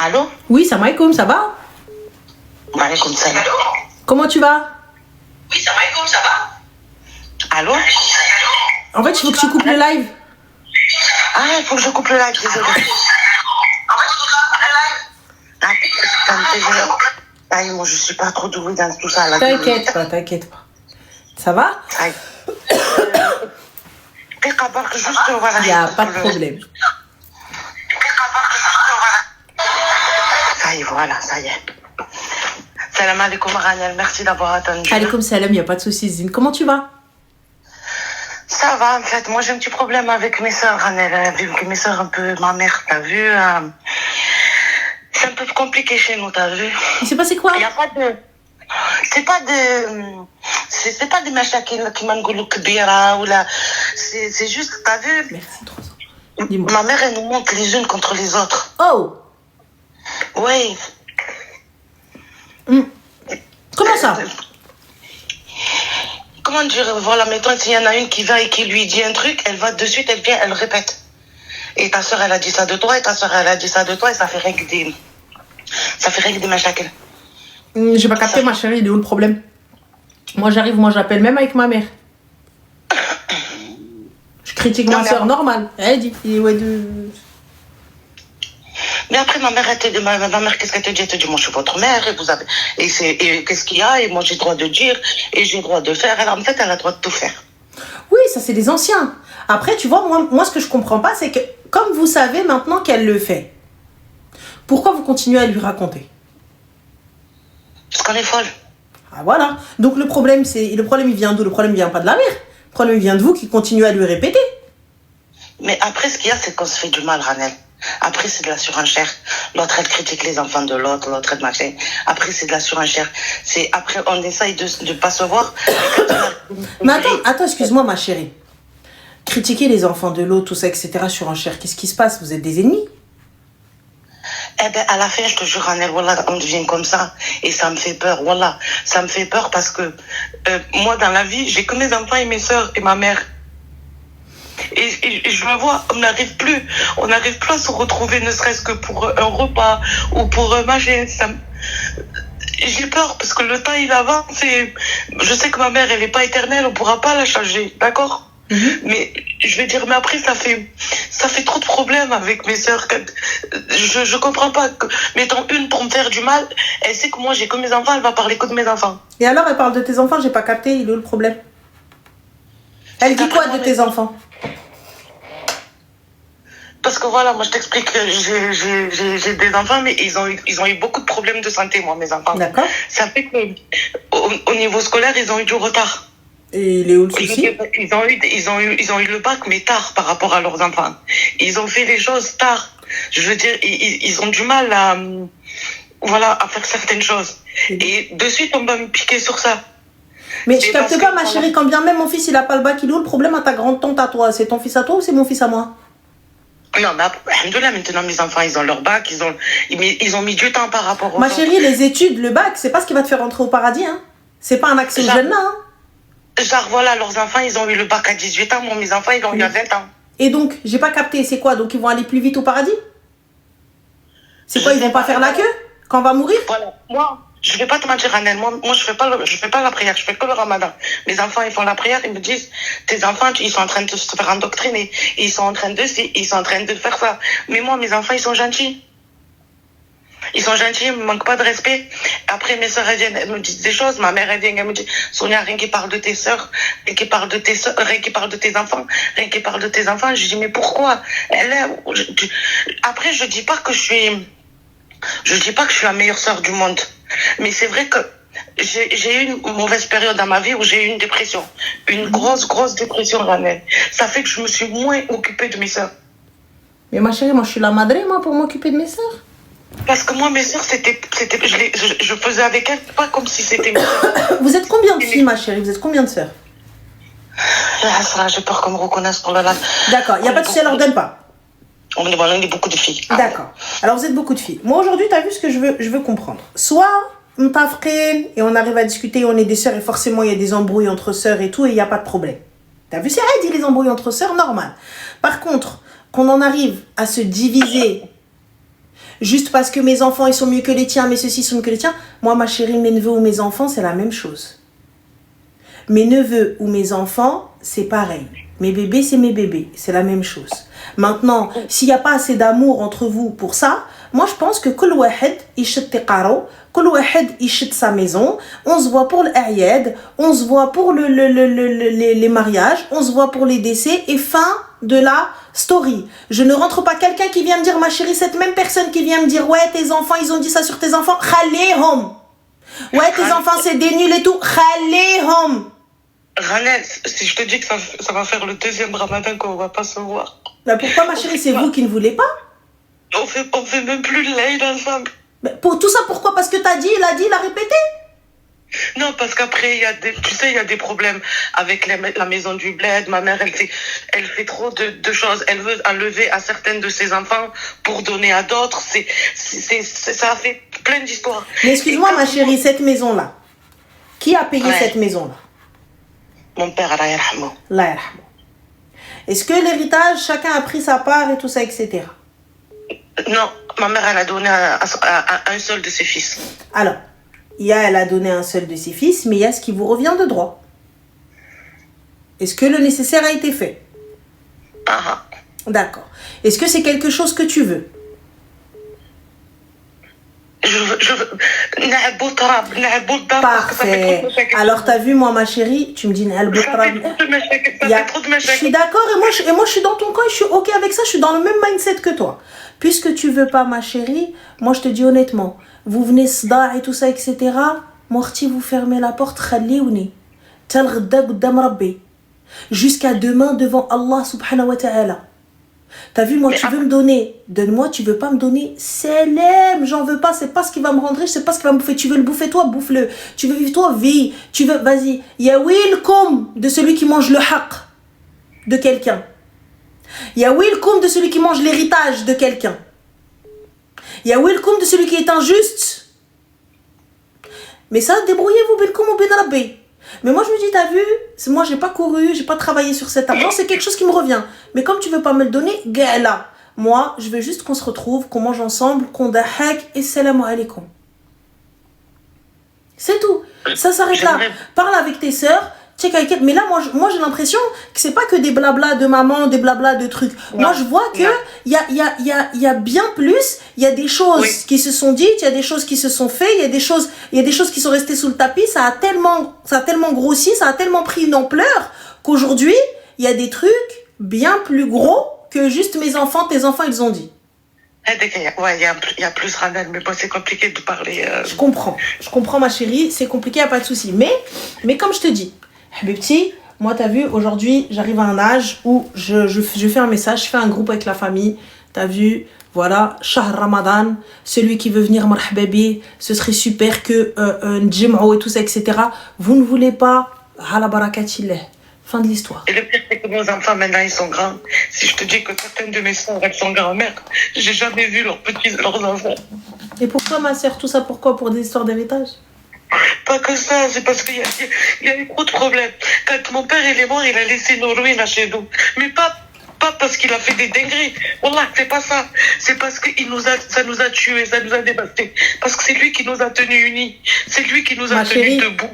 Allô? Oui, salam alaikum, ça va? Maaleykum salam. Comment tu vas? Oui, salam alaikum, ça va? Allô? En fait, il faut que tu coupes le live. Ah, il faut que je coupe le live, désolé. Aïe, moi, je suis pas trop douée dans tout ça. T'inquiète pas, t'inquiète pas. Ça va? Aïe. Juste, voilà. Il n'y a pas de problème. Aïe, voilà, ça y est. Salam alaikum, Ranel, merci d'avoir attendu. Alaikum salam, il n'y a pas de souci, Zine. Comment tu vas? Ça va, en fait. Moi, j'ai un petit problème avec mes soeurs, Ranel. Vu que mes soeurs, un peu, ma mère, t'as vu, c'est un peu compliqué chez nous, t'as vu. Il s'est passé quoi? Il n'y a pas de... C'est pas des machins qui m'engoulent kbira ou là. C'est juste, t'as vu. Merci, 3 ans. Dis-moi. Ma mère, elle nous monte les unes contre les autres. Oh! Oui. Comment ça? Comment dire, voilà, mettons, s'il y en a une qui va et qui lui dit un truc, elle va de suite, elle vient, elle répète. Et ta soeur, elle a dit ça de toi, et ta soeur, elle a dit ça de toi, et ça fait règle des machins. J'ai pas capté, ma chérie, il est où le problème? Moi, j'arrive, moi, j'appelle même avec ma mère. Je critique ma soeur, normal. Elle dit, ouais, Mais après, ma mère, qu'est-ce qu'elle te dit? Elle te dit, moi, je suis votre mère, et vous avez, et qu'est-ce qu'il y a? Et moi, j'ai le droit de dire, et j'ai le droit de faire. En fait, elle a le droit de tout faire. Oui, ça, c'est des anciens. Après, tu vois, moi, ce que je comprends pas, c'est que, comme vous savez maintenant qu'elle le fait, pourquoi vous continuez à lui raconter? Parce qu'on est folle. Ah, voilà. Donc, le problème, il vient d'où? Le problème, il vient pas de la mère. Le problème, il vient de vous qui continuez à lui répéter. Mais après, ce qu'il y a, c'est qu'on se fait du mal, Ranel. Après, c'est de la surenchère. L'autre, elle critique les enfants de l'autre, elle machin. Après, c'est de la surenchère. Après, on essaye de ne pas se voir. Mais attends, excuse-moi, ma chérie. Critiquer les enfants de l'autre, tout ça, etc., surenchère, qu'est-ce qui se passe? Vous êtes des ennemis? Eh ben, à la fin, je te jure, Ranel, voilà, on devient comme ça. Et ça me fait peur, voilà. Ça me fait peur parce que moi, dans la vie, j'ai que mes enfants et mes soeurs et ma mère. Et je me vois, on n'arrive plus à se retrouver, ne serait-ce que pour un repas ou pour manger. J'ai peur parce que le temps, il avance et je sais que ma mère, elle n'est pas éternelle, on ne pourra pas la changer, d'accord? Mais je vais dire, mais après, ça fait trop de problèmes avec mes sœurs. Je comprends pas. Mettons une pour me faire du mal, elle sait que moi, j'ai que mes enfants, elle va parler que de mes enfants. Et alors, elle parle de tes enfants, j'ai pas capté, il est où le problème? Elle dit quoi de tes enfants? Parce que voilà, moi je t'explique, j'ai des enfants, mais ils ont eu beaucoup de problèmes de santé, moi, mes enfants. D'accord. Ça fait que au niveau scolaire, ils ont eu du retard. Et il est où le souci? Ils ont eu le bac, mais tard par rapport à leurs enfants. Ils ont fait les choses tard. Je veux dire, ils ont du mal à faire certaines choses. Et de suite, on va me piquer sur ça. Mais je capte pas, ma chérie, quand bien même mon fils, il a pas le bac, il est où le problème à ta grande tante à toi? C'est ton fils à toi ou c'est mon fils à moi? Non, mais alhamdoulilah, maintenant, mes enfants, ils ont leur bac, ils ont mis du temps par rapport aux Ma chérie, les études, le bac, c'est pas ce qui va te faire rentrer au paradis, hein. C'est pas un accès au Jannah, hein. Genre, voilà, leurs enfants, ils ont eu le bac à 18 ans, moi, mes enfants, ils l'ont eu à 20 ans. Et donc, j'ai pas capté, c'est quoi? Donc, ils vont aller plus vite au paradis? C'est quoi, ils vont pas faire la queue quand on va mourir? Voilà, moi, je vais pas te mentir, Anel, moi je fais pas la prière, je fais que le ramadan. Mes enfants, ils font la prière, ils me disent, tes enfants, ils sont en train de se faire endoctriner, ils sont en train de faire ça. Mais moi, mes enfants, ils sont gentils. Ils sont gentils, ils me manquent pas de respect. Après, mes soeurs, elles viennent, elles me disent des choses. Ma mère, elle vient, elle me dit, Sonia, rien qui parle de tes soeurs, rien qui parle de tes soeurs, rien qui parle de tes enfants, rien qui parle de tes enfants. Je dis, mais pourquoi? Après, je dis pas que je suis la meilleure sœur du monde. Mais c'est vrai que j'ai eu une mauvaise période dans ma vie où j'ai eu une dépression. Une grosse dépression, Ranel. Ça fait que je me suis moins occupée de mes soeurs. Mais ma chérie, moi, je suis la madre, moi, pour m'occuper de mes soeurs. Parce que moi, mes soeurs, je faisais avec elles pas comme si c'était mes soeurs. Vous êtes combien de filles, ma chérie? Vous êtes combien de sœurs? J'ai peur qu'on me reconnaisse pour le là. D'accord, il n'y a pas de souci, elle ordonne pas. On est beaucoup de filles. D'accord. Alors, vous êtes beaucoup de filles. Moi, aujourd'hui, tu as vu ce que je veux comprendre. Soit on t'a fait et on arrive à discuter, on est des sœurs et forcément, il y a des embrouilles entre sœurs et tout et il n'y a pas de problème. Tu as vu, c'est dit les embrouilles entre sœurs, normal. Par contre, qu'on en arrive à se diviser Juste parce que mes enfants, ils sont mieux que les tiens, mais ceux-ci sont mieux que les tiens. Moi, ma chérie, mes neveux ou mes enfants, c'est la même chose. Mes neveux ou mes enfants, c'est pareil. Mes bébés, c'est mes bébés. C'est la même chose. Maintenant, s'il n'y a pas assez d'amour entre vous pour ça, moi, je pense que kul wahed yishit tiqaro, kul wahed yishit sa maison. On se voit pour l'ayed, on se voit pour les mariages, on se voit pour les décès et fin de la story. Je ne rentre pas quelqu'un qui vient me dire, ma chérie, cette même personne qui vient me dire, ouais, tes enfants, ils ont dit ça sur tes enfants, khalihom. Ouais, tes enfants, c'est des nuls et tout, khalihom. Ranel, si je te dis que ça va faire le deuxième ramadan qu'on va pas se voir. Bah pourquoi, ma chérie, c'est vous qui ne voulez pas? On fait même plus le laïd ensemble. Mais pour tout ça, pourquoi? Parce que t'as dit, il a répété. Non, parce qu'après, il y a des problèmes avec la maison du bled. Ma mère, elle fait trop de choses. Elle veut enlever à certaines de ses enfants pour donner à d'autres. Ça a fait plein d'histoires. Mais excuse-moi, ma chérie, cette maison-là, qui a payé cette maison-là? Mon père, Allah yarhamou. Allah yarhamou. Est-ce que l'héritage, chacun a pris sa part et tout ça, etc. Non, ma mère, elle a donné à un seul de ses fils. Alors, elle a donné un seul de ses fils, mais il y a ce qui vous revient de droit. Est-ce que le nécessaire a été fait? Ah. D'accord. Est-ce que c'est quelque chose que tu veux? Je veux... Parfait. Alors, t'as vu, moi, ma chérie, tu me dis, je suis d'accord, et moi, je suis dans ton coin, je suis OK avec ça, je suis dans le même mindset que toi. Puisque tu veux pas, ma chérie, moi, je te dis honnêtement, vous venez sda et tout ça, etc. Morti, vous fermez la porte, khaliouni. Tel ghda qdam rabbi. Jusqu'à demain devant Allah subhanahu wa ta'ala. T'as vu, moi, tu veux me donner, donne-moi, tu veux pas me donner, Selem, j'en veux pas, c'est pas ce qui va me rendre riche, c'est pas ce qui va me bouffer. Tu veux le bouffer, toi, bouffe-le. Tu veux vivre, toi, vis. Tu veux, vas-y. Ya wilkum de celui qui mange le haq de quelqu'un. Ya wilkum de celui qui mange l'héritage de quelqu'un. Ya wilkum de celui qui est injuste. Mais ça, débrouillez-vous, bilkum ou bin rabbi. Mais moi, je me dis, t'as vu, moi, j'ai pas couru, j'ai pas travaillé sur cet argent, c'est quelque chose qui me revient. Mais comme tu veux pas me le donner, gala. Moi, je veux juste qu'on se retrouve, qu'on mange ensemble, qu'on dahak et salam alaikum. C'est tout. Ça s'arrête là. Parle avec tes sœurs. Mais là, moi, j'ai l'impression que c'est pas que des blablas de maman, des blablas de trucs. Non. Moi, je vois que il y a bien plus. Il y a des choses qui se sont dites, il y a des choses qui se sont faites, il y a des choses qui sont restées sous le tapis. Ça a tellement grossi, ça a tellement pris une ampleur qu'aujourd'hui, il y a des trucs bien plus gros que juste mes enfants, tes enfants, ils ont dit. Ouais, il y a plus Ranel, mais bon, c'est compliqué de parler. Je comprends, ma chérie, c'est compliqué, il n'y a pas de souci. Mais comme je te dis, Habibti, moi, t'as vu, aujourd'hui, j'arrive à un âge où je fais un message, je fais un groupe avec la famille. T'as vu, voilà, Shahr Ramadan, celui qui veut venir, marhababi, ce serait super que Njim'o et tout ça, etc. Vous ne voulez pas, hala barakatillah. Fin de l'histoire. Et le pire, c'est que nos enfants, maintenant, ils sont grands. Si je te dis que certaines de mes soeurs, elles sont grand-mères, j'ai jamais vu leurs enfants. Et pourquoi, ma sœur, tout ça, pourquoi? Pour des histoires d'héritage? Pas que ça, c'est parce qu'il y a eu trop de problèmes. Quand mon père il est mort, il a laissé nos ruines chez nous. Mais pas parce qu'il a fait des dingueries. Wallah, c'est pas ça. C'est parce que ça nous a tués, ça nous a dévastés. Parce que c'est lui qui nous a tenus unis. C'est lui qui nous a tenus debout.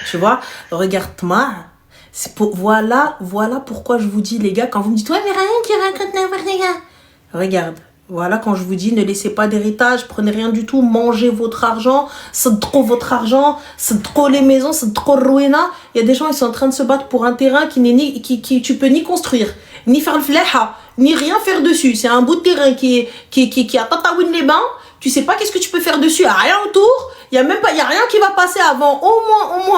Tu vois, regarde voilà pourquoi je vous dis, les gars, quand vous me dites, ouais, mais rien qui raconte n'importe quoi. Regarde. Voilà, quand je vous dis, ne laissez pas d'héritage, prenez rien du tout, mangez votre argent, c'est trop votre argent, c'est trop les maisons, c'est trop ruina. Il y a des gens, ils sont en train de se battre pour un terrain qui tu peux ni construire, ni faire le fleha, ni rien faire dessus. C'est un bout de terrain qui a Tataouine les bains, tu sais pas qu'est-ce que tu peux faire dessus, il n'y a rien autour, il y a rien qui va passer avant au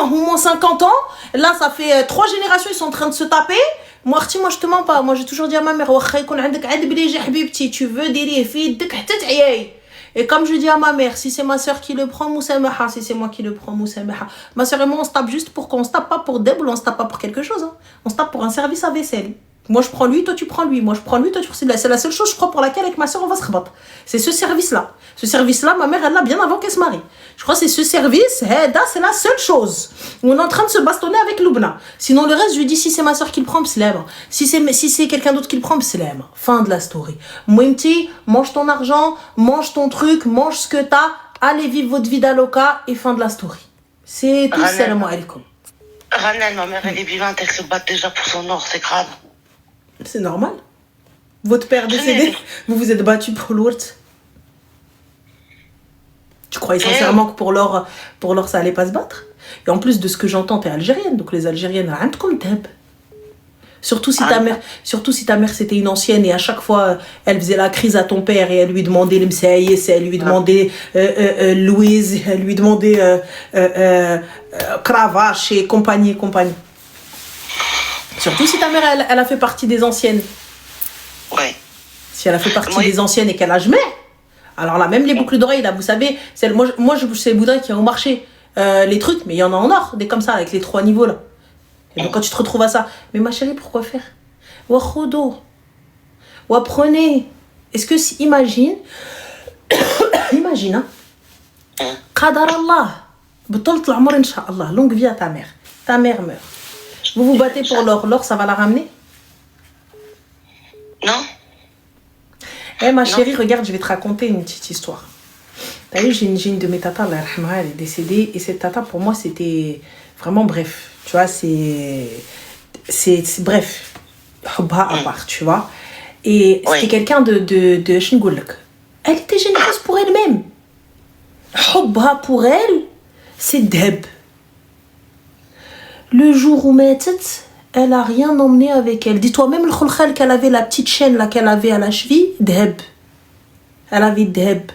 moins 50 ans. Là, ça fait 3 générations, ils sont en train de se taper. Moi, je te mens pas. Moi, j'ai toujours dit à ma mère, tu veux des filles, et comme je dis à ma mère, si c'est ma soeur qui le prend, Moussamaha, si c'est moi qui le prends, Moussamaha. Ma soeur et moi, on se tape juste pour qu'on se tape pas pour Deb, on se tape pas pour quelque chose. Hein. On se tape pour un service à vaisselle. Moi, je prends lui, toi, tu prends lui. Moi, je prends lui, toi, tu prends... C'est la seule chose, je crois, pour laquelle, avec ma soeur, on va se rebattre. C'est ce service-là. Ce service-là, ma mère, elle l'a bien avant qu'elle se marie. Je crois que c'est ce service, c'est la seule chose où on est en train de se bastonner avec Loubna. Sinon, le reste, je lui dis, si c'est ma soeur qui le prend, pslem. Si c'est quelqu'un d'autre qui le prend, pslem. Fin de la story. Mouimti, mange ton argent, mange ton truc, mange ce que t'as, allez vivre votre vie d'aloca et fin de la story. C'est tout, salam alaikum. Ranel, ma mère, elle est vivante, elle se bat déjà pour son or, c'est grave. C'est normal. Votre père décédé, vous vous êtes battu pour l'ourt. Tu croyais sincèrement que pour l'or, ça allait pas se battre? Et en plus de ce que j'entends, t'es algérienne, donc les Algériennes, rien comme t'aiment. Surtout si ta mère c'était une ancienne et à chaque fois elle faisait la crise à ton père et elle lui demandait le msaïs, elle lui demandait Louise, elle lui demandait Cravache et compagnie. Surtout si ta mère elle a fait partie des anciennes. Ouais. Si elle a fait partie des anciennes et qu'elle a jamais. Alors là, même les boucles d'oreilles, là, vous savez, moi je sais les boudins qui ont au marché. Les trucs, mais il y en a en or, des comme ça, avec les 3 niveaux là. Et donc quand tu te retrouves à ça, mais ma chérie, pourquoi faire? Wa khodo. Wa prenez. Est-ce que imagine, hein. Qadar Allah. B'tolt l'amr incha'Allah. Longue vie à ta mère. Ta mère meurt. Vous vous battez pour l'or. L'or, ça va la ramener? Non. Ma chérie, regarde, je vais te raconter une petite histoire. T'as vu, j'ai une de mes tatas, elle est décédée. Et cette tata, pour moi, c'était vraiment bref. Tu vois, c'est bref. Hubha à part, tu vois. Et c'était quelqu'un de Shingulk. Elle était généreuse pour elle-même. Hubha pour elle, c'est Deb. Le jour où Metet, elle a rien emmené avec elle. Dis-toi, même le khulkhal qu'elle avait, la petite chaîne là qu'elle avait à la cheville, Deb. Elle avait Deb.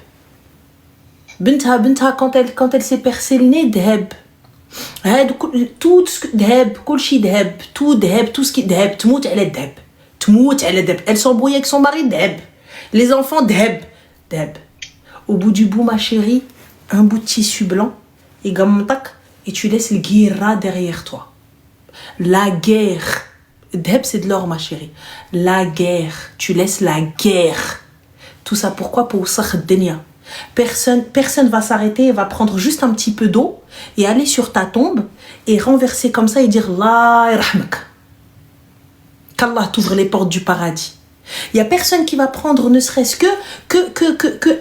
Bintha, quand elle s'est percée le nez, Deb. Tout ce que Deb, kulchi Deb, tout ce qui Deb, tmout elle est Deb. Elle s'embrouille avec son mari, Deb. Les enfants, Deb. Au bout du bout, ma chérie, un bout de tissu blanc, et gamtak, et tu laisses le guira derrière toi. La guerre. Deb, c'est de l'or, ma chérie. La guerre. Tu laisses la guerre. Tout ça, pourquoi? Pour Sakh Denia. Personne va s'arrêter et va prendre juste un petit peu d'eau et aller sur ta tombe et renverser comme ça et dire La irhmak. Qu'Allah t'ouvre les portes du paradis. Il n'y a personne qui va prendre ne serait-ce que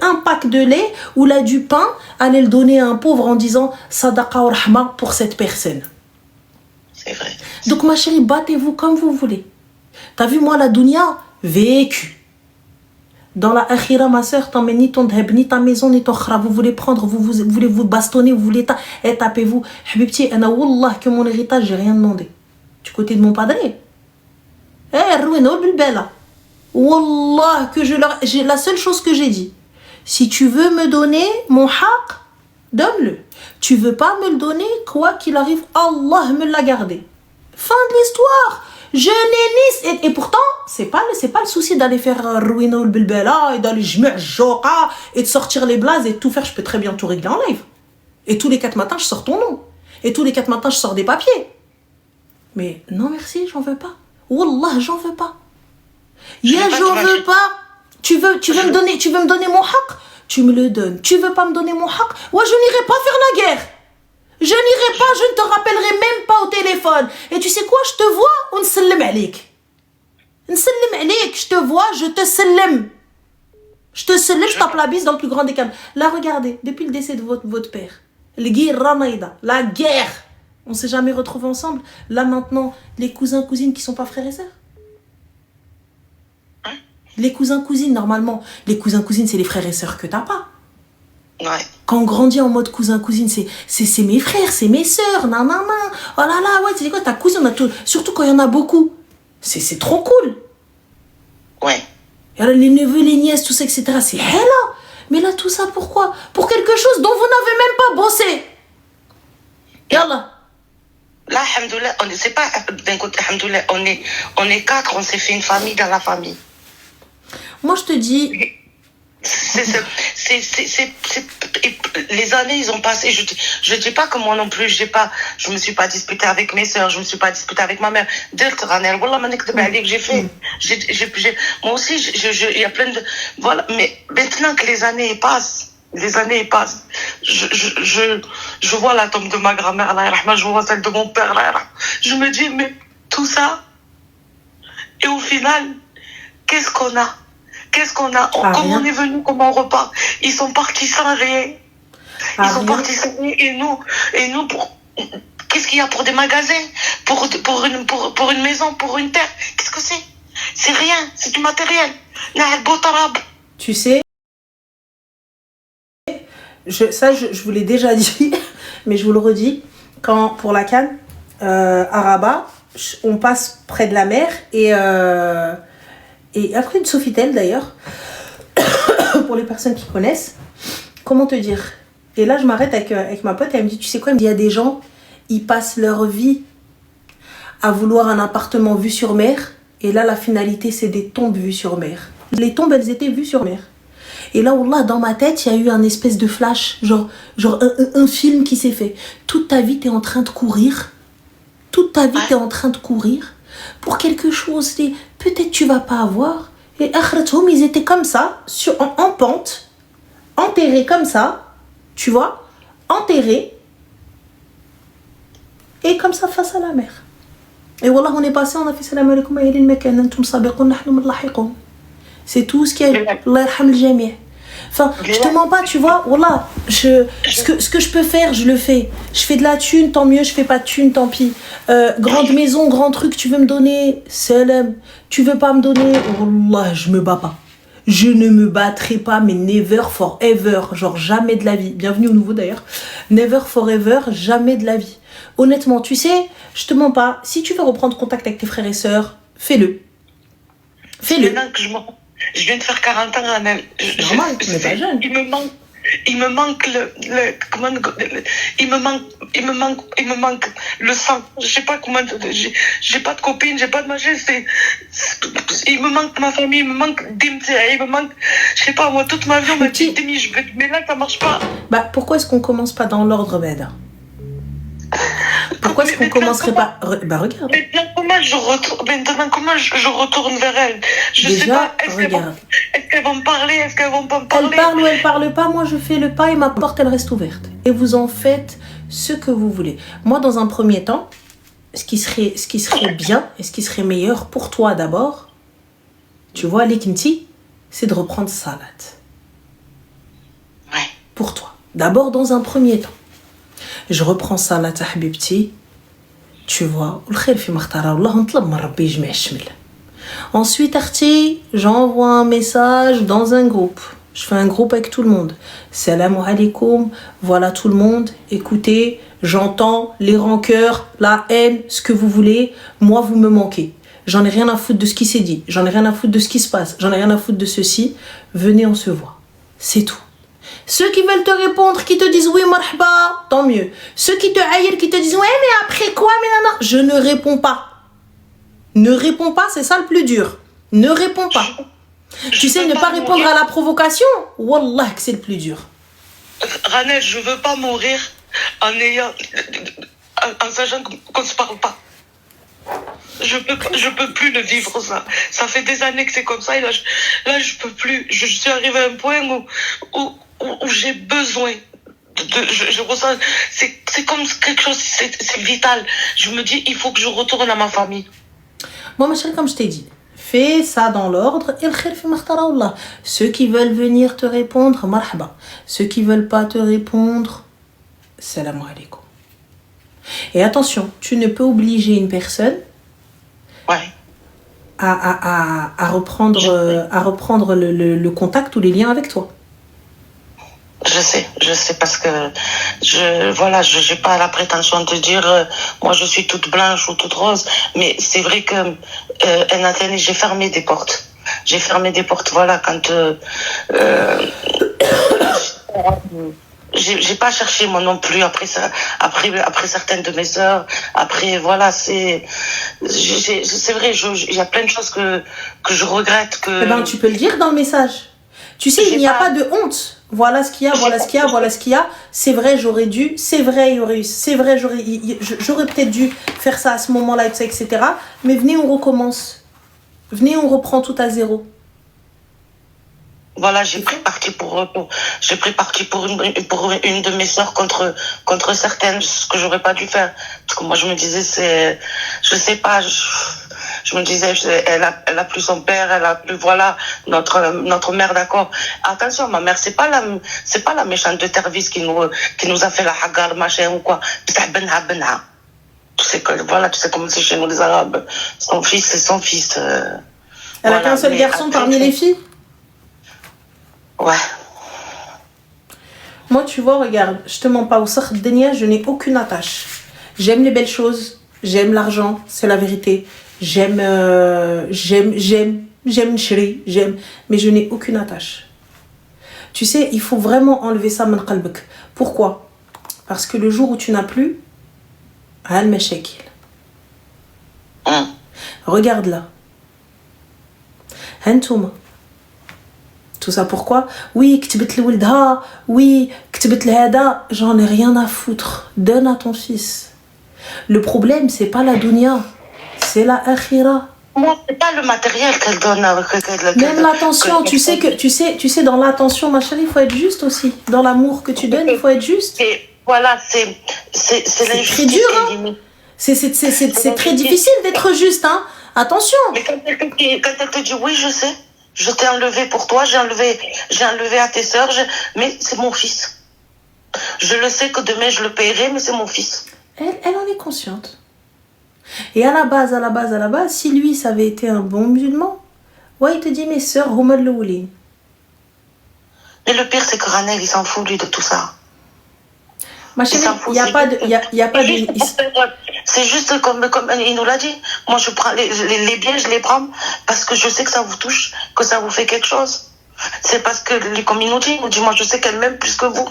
un pack de lait ou là du pain, aller le donner à un pauvre en disant Sadaqa wa rahma pour cette personne. C'est vrai. Donc ma chérie, battez-vous comme vous voulez. T'as vu, moi, la dunya, vécu. Dans la akhira, ma soeur, t'emmènes ni ton dheb, ni ta maison, ni ton khra. Vous voulez prendre, vous voulez vous bastonner, vous voulez tapez-vous. Habibti, ana wallah que mon héritage, j'ai rien demandé. Du côté de mon padre. Roueno bilbela. Wallah que j'ai la seule chose que j'ai dit. Si tu veux me donner mon haq, donne-le. Tu veux pas me le donner, quoi qu'il arrive, Allah me l'a gardé. Fin de l'histoire. Je n'ai ni... Et pourtant, c'est pas le souci d'aller faire ruiner le bilbela et d'aller jmer joka et de sortir les blazes et de tout faire. Je peux très bien tout régler en live. Et tous les 4 matins, je sors ton nom. Et tous les 4 matins, je sors des papiers. Mais non, merci, j'en veux pas. Wallah, j'en veux pas. J'en veux pas. Tu veux me donner mon haq? Tu me le donnes. Tu veux pas me donner mon haq? Ouais, je n'irai pas faire la guerre. Je n'irai pas, je ne te rappellerai même pas au téléphone. Et tu sais quoi, je te vois, on sallim alik. Nsallim alik, je te vois, je te sallim. Je tape la bise dans le plus grand des calmes. Là, regardez, depuis le décès de votre père, la guerre, on s'est jamais retrouvés ensemble. Là, maintenant, les cousins, cousines qui sont pas frères et sœurs. Les cousins, cousines, normalement, les cousins, cousines, c'est les frères et sœurs que t'as pas. Ouais. Quand on grandit en mode cousin, cousine, c'est mes frères, c'est mes sœurs, nanana. Oh là là, ouais, c'est quoi, ta cousine, on a tout. Surtout quand il y en a beaucoup. C'est trop cool. Ouais. Et alors, les neveux, les nièces, tout ça, etc. C'est là. Mais là, tout ça, pourquoi? Pour quelque chose dont vous n'avez même pas bossé. Yallah. Là, alhamdoulilah, c'est pas d'un côté, alhamdoulilah, on est 4, on s'est fait une famille dans la famille. Moi, je te dis... les années, ils ont passé. Je dis pas que moi non plus, je me suis pas disputée avec mes sœurs, je me suis pas disputée avec ma mère. Wallah, j'ai fait. Moi aussi, il y a plein de, voilà. Mais maintenant que les années passent, je vois la tombe de ma grand-mère, Allah yarhamha, je vois celle de mon père, Allah yarhamha. Je me dis, mais tout ça, et au final, qu'est-ce qu'on a? Comment on est venu, comment on repart? Ils sont partis sans rien. Ils sont partis sans rien. Et nous, qu'est-ce qu'il y a pour des magasins? Pour une maison, pour une terre? Qu'est-ce que c'est? C'est rien, c'est du matériel. Tu sais, je vous l'ai déjà dit, mais je vous le redis, quand pour la CAN, à Rabat, on passe près de la mer et après une Sofitel d'ailleurs, pour les personnes qui connaissent, comment te dire? Et là, je m'arrête avec ma pote et elle me dit, tu sais quoi? Elle me dit, il y a des gens, ils passent leur vie à vouloir un appartement vu sur mer. Et là, la finalité, c'est des tombes vues sur mer. Les tombes, elles étaient vues sur mer. Et là, Wallah, dans ma tête, il y a eu un espèce de flash, genre un film qui s'est fait. Toute ta vie, t'es en train de courir. Toute ta vie, t'es en train de courir pour quelque chose. Peut-être tu vas pas avoir. Et akhrathom, ils étaient comme ça, en pente, enterrés comme ça, tu vois, enterrés, et comme ça face à la mer. Et Wallah, on est passé, on a fait salam alaikum ayyuhal makan antum sabiqun nahnu mulahiqun. C'est tout ce qu'il y a. Allah yarham al-jami'. Enfin, je te mens pas, tu vois, Wallah, ce que je peux faire, je le fais. Je fais de la thune, tant mieux, je fais pas de thune, tant pis. Grande maison, grand truc, tu veux me donner, salam. Tu veux pas me donner, Wallah, je me bats pas. Je ne me battrai pas, mais never forever, genre jamais de la vie. Bienvenue au nouveau d'ailleurs. Never forever, jamais de la vie. Honnêtement, tu sais, je te mens pas, si tu veux reprendre contact avec tes frères et sœurs, fais-le. Fais-le. Maintenant que je viens de faire 40 ans, Anel. C'est normal, tu n'es pas jeune. Il me manque il me manque le sang. Je sais pas comment, j'ai pas de copine, j'ai pas de machin, il me manque ma famille, il me manque il me manque, je sais pas, moi, toute ma vie, on m'a dit, mais là, ça marche pas. Bah, pourquoi est-ce qu'on commence pas dans l'ordre, Beda? Pourquoi est-ce qu'on commencerait pas? Bah, regarde. Maintenant, comment je retourne vers elle? Je Déjà, sais pas, est-ce qu'elles vont me parler? Est-ce qu'elles vont pas me parler? Elle parle ou elle parle pas, moi je fais le pas et ma porte elle reste ouverte. Et vous en faites ce que vous voulez. Moi, dans un premier temps, ce qui serait bien et ce qui serait meilleur pour toi d'abord, tu vois, l'Ikinti, c'est de reprendre Salat. Ouais. Pour toi. D'abord, dans un premier temps. Je reprends Salat à Habibti, tu vois, ensuite, Arti, j'envoie un message dans un groupe. Je fais un groupe avec tout le monde. Salam alaikum, voilà tout le monde. Écoutez, j'entends les rancœurs, la haine, ce que vous voulez. Moi, vous me manquez. J'en ai rien à foutre de ce qui s'est dit. J'en ai rien à foutre de ce qui se passe. J'en ai rien à foutre de ceci. Venez, on se voit. C'est tout. Ceux qui veulent te répondre, qui te disent oui, marhaba, tant mieux. Ceux qui te haïrent, qui te disent ouais, mais après quoi, mais non, je ne réponds pas. Ne réponds pas, c'est ça le plus dur. Ne réponds pas. Tu sais, ne pas répondre à la provocation, wallah que c'est le plus dur. Ranel, je veux pas mourir en sachant qu'on se parle pas. Je peux plus le vivre, ça. Ça fait des années que c'est comme ça et là je peux plus. Je suis arrivée à un point où j'ai besoin je ressens, c'est comme quelque chose, c'est vital. Je me dis, il faut que je retourne à ma famille. Bon, ma chérie, comme je t'ai dit, fais ça dans l'ordre. Et le khir fi makhtara Allah. Ceux qui veulent venir te répondre, marhaba. Ceux qui veulent pas te répondre, salam alaikum. Et attention, tu ne peux obliger une personne à reprendre le contact ou les liens avec toi. Je sais parce que j'ai pas la prétention de dire moi je suis toute blanche ou toute rose, mais c'est vrai que j'ai fermé des portes. Voilà, quand j'ai pas cherché moi non plus après certaines de mes sœurs, après voilà, c'est vrai, il y a plein de choses que je regrette que. Eh ben, tu peux le dire dans le message. Tu sais, il n'y a pas de honte. Voilà ce qu'il y a, voilà ce qu'il y a, voilà ce qu'il y a. C'est vrai, j'aurais dû. C'est vrai, il y aurait eu. C'est vrai, j'aurais peut-être dû faire ça à ce moment-là, etc. Mais venez, on recommence. Venez, on reprend tout à zéro. Voilà, j'ai pris parti pour une de mes sœurs contre certaines, ce que j'aurais pas dû faire. Parce que moi, je me disais, je sais pas, je me disais, elle a plus son père, elle a plus, voilà, notre mère, d'accord. Attention, ma mère, c'est pas la méchante de Tervis qui nous a fait la hagar, machin ou quoi. Tu sais que, voilà, tu sais comment c'est chez nous, les Arabes. Son fils, c'est son fils. Elle a qu'un seul garçon parmi les filles? Ouais. Moi, tu vois, regarde, je te mens pas, au Sakh Denia, je n'ai aucune attache. J'aime les belles choses, j'aime l'argent, c'est la vérité. J'aime une chérie, mais je n'ai aucune attache. Tu sais, il faut vraiment enlever ça min qalbak. Pourquoi? Parce que le jour où tu n'as plus, al mashakil. Regarde là. Hantouma. Tout ça pourquoi? Oui, ktibet l'wildha, oui, ktibet l'hada, j'en ai rien à foutre. Donne à ton fils. Le problème, c'est pas la dunya, c'est la akhira. Moi, c'est pas le matériel qu'elle donne. Même l'attention, tu sais, dans l'attention, ma chérie, il faut être juste aussi. Dans l'amour que tu donnes, il faut être juste. Voilà, c'est très dur, hein. C'est très difficile d'être juste, hein. Attention. Mais quand elle te dit oui, je sais. Je t'ai enlevé pour toi, j'ai enlevé à tes sœurs, mais c'est mon fils. Je le sais que demain je le paierai, mais c'est mon fils. Elle en est consciente. Et à la base, si lui, ça avait été un bon musulman, ouais, il te dit, mes sœurs, Homer le Wouli. Mais le pire, c'est que Ranel, il s'en fout, lui, de tout ça. Ma chérie, il n'y a pas de... C'est juste comme il nous l'a dit. Moi, je prends les biens, je les prends parce que je sais que ça vous touche, que ça vous fait quelque chose. C'est parce que, comme il nous dit, moi, je sais qu'elle m'aime plus que vous.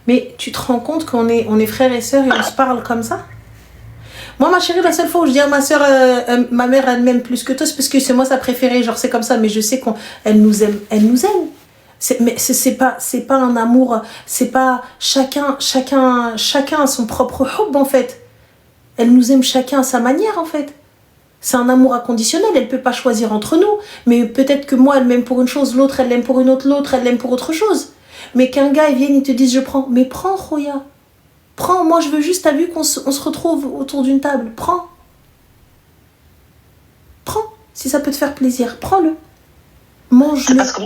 Mais tu te rends compte qu'on est frères et sœurs et on se parle comme ça? Moi, ma chérie, la seule fois où je dis à ma sœur, ma mère, elle m'aime plus que toi, c'est parce que c'est moi sa préférée, genre c'est comme ça, mais je sais qu'elle nous aime. Elle nous aime. Mais c'est pas un amour, c'est pas chacun a son propre hub en fait. Elle nous aime chacun à sa manière en fait. C'est un amour inconditionnel, elle peut pas choisir entre nous. Mais peut-être que moi elle m'aime pour une chose, l'autre elle l'aime pour une autre, l'autre elle l'aime pour autre chose. Mais qu'un gars il vienne, il te dise je prends, mais prends Khoya. Prends, moi je veux juste, t'as vu qu'on se retrouve autour d'une table, prends. Prends, si ça peut te faire plaisir, prends-le. Mange-le. Parce que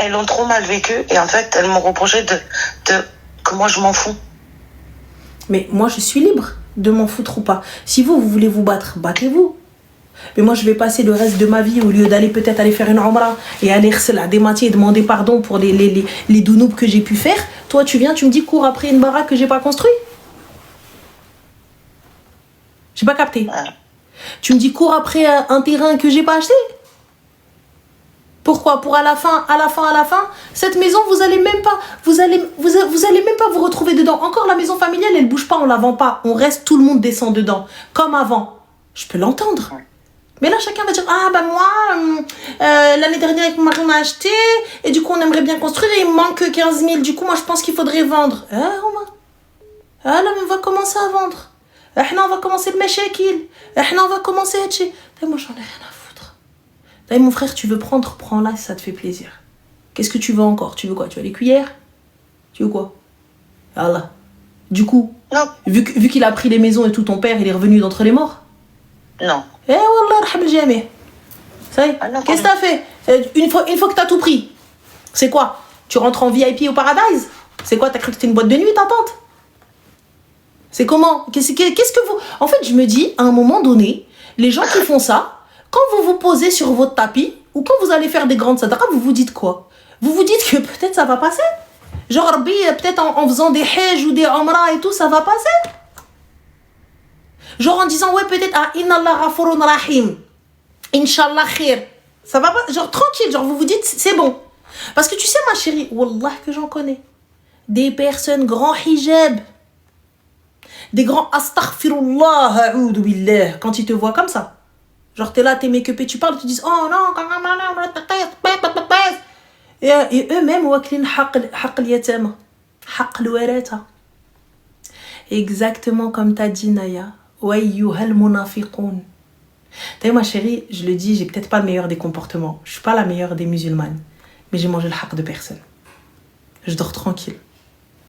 elles l'ont trop mal vécu et en fait elles m'ont reproché que moi je m'en fous. Mais moi je suis libre de m'en foutre ou pas. Si vous voulez vous battre, battez-vous. Mais moi je vais passer le reste de ma vie au lieu d'aller peut-être aller faire une umrah et aller à des matières et demander pardon pour les dounoubs que j'ai pu faire. Toi tu viens, tu me dis cours après une baraque que j'ai pas construite. J'ai pas capté. Ouais. Tu me dis cours après un terrain que j'ai pas acheté. Pourquoi? Pour à la fin, cette maison, vous allez même pas vous retrouver dedans. Encore la maison familiale, elle bouge pas, on la vend pas. On reste, tout le monde descend dedans. Comme avant. Je peux l'entendre. Mais là, chacun va dire, ah bah moi, l'année dernière, avec mon mari, on a acheté, et du coup, on aimerait bien construire, et il manque 15 000. Du coup, moi, je pense qu'il faudrait vendre. Romain. Ah là, on va commencer à vendre. On va commencer le mashakil. On va commencer à acheter. Moi, j'en ai rien à foutre. Là, mon frère, tu veux prendre, prends-la si ça te fait plaisir. Qu'est-ce que tu veux encore? Tu veux quoi? Tu veux les cuillères? Tu veux quoi? Voilà. Du coup, vu qu'il a pris les maisons et tout, ton père, il est revenu d'entre les morts? Non. Wallah, rahmal jamais. Ça y est. Qu'est-ce que t'as fait? Une fois que t'as tout pris, c'est quoi? Tu rentres en VIP au Paradise? C'est quoi? T'as cru que c'était une boîte de nuit, ta tante? C'est comment? Qu'est-ce que vous... En fait, je me dis, à un moment donné, les gens qui font ça, quand vous vous posez sur votre tapis, ou quand vous allez faire des grandes sadaqas, vous vous dites quoi? Vous vous dites que peut-être ça va passer? Genre, peut-être en faisant des hajj ou des umrah et tout, ça va passer? Genre en disant, ouais, peut-être, inna Allah ghafurun rahim. Inch'Allah khair. Ça va pas? Genre tranquille, genre vous vous dites, c'est bon. Parce que tu sais, ma chérie, wallah que j'en connais. Des personnes grand hijab. Des grands astaghfirullah, a'oudou billah, quand ils te voient comme ça. Genre t'es là, t'es make-upé, tu parles, tu dis, oh non, Et eux-mêmes واكلين حق اليتامى حق الورثة. Exactement comme t'as dit Naya. وأيها المنافقون. T'as vu ma chérie, je le dis, j'ai peut-être pas le meilleur des comportements. Je suis pas la meilleure des musulmanes. Mais j'ai mangé le haq de personne. Je dors tranquille.